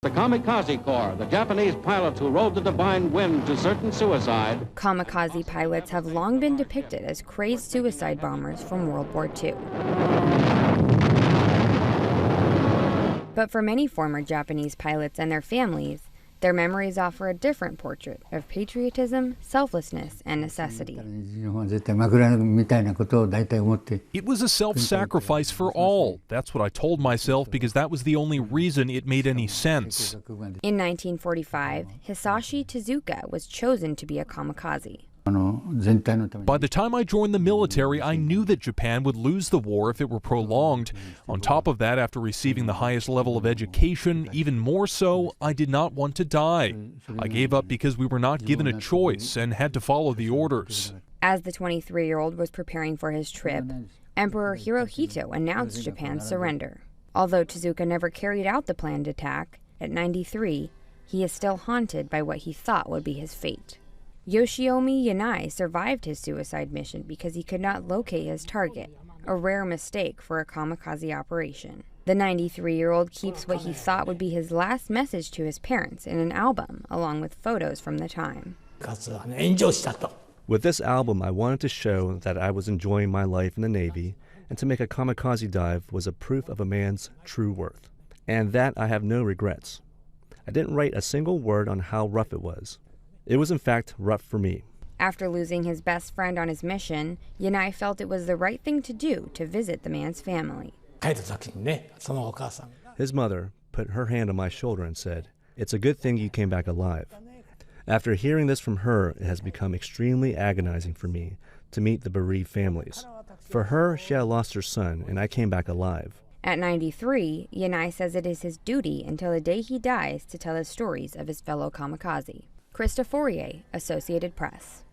The Kamikaze Corps, the Japanese pilots who rode the divine wind to certain suicide. Kamikaze pilots have long been depicted as crazed suicide bombers from World War II. But for many former Japanese pilots and their families, their memories offer a different portrait of patriotism, selflessness, and necessity. It was a self-sacrifice for all. That's what I told myself because that was the only reason it made any sense. In 1945, Hisashi Tezuka was chosen to be a kamikaze. By the time I joined the military, I knew that Japan would lose the war if it were prolonged. On top of that, after receiving the highest level of education, even more so, I did not want to die. I gave up because we were not given a choice and had to follow the orders. As the 23-year-old was preparing for his trip, Emperor Hirohito announced Japan's surrender. Although Tezuka never carried out the planned attack, at 93, he is still haunted by what he thought womi be his fate. Yoshiomi Yanai survived his suicide mission because he could not locate his target, a rare mistake for a kamikaze operation. The 93-year-old keeps what he thought would be his last message to his parents in an album, along with photos from the time. With this album, I wanted to show that I was enjoying my life in the Navy, and to make a kamikaze dive was a proof of a man's true worth. And that I have no regrets. I didn't write a single word on how rough it was. It was in fact rough for me. After losing his best friend on his mission, Yanai felt it was the right thing to do to visit the man's family. His mother put her hand on my shoulder and said, "It's a good thing you came back alive." After hearing this from her, it has become extremely agonizing for me to meet the bereaved families. For her, she had lost her son, and I came back alive. At 93, Yanai says it is his duty until the day he dies to tell the stories of his fellow kamikaze. Krista Fourier, Associated Press.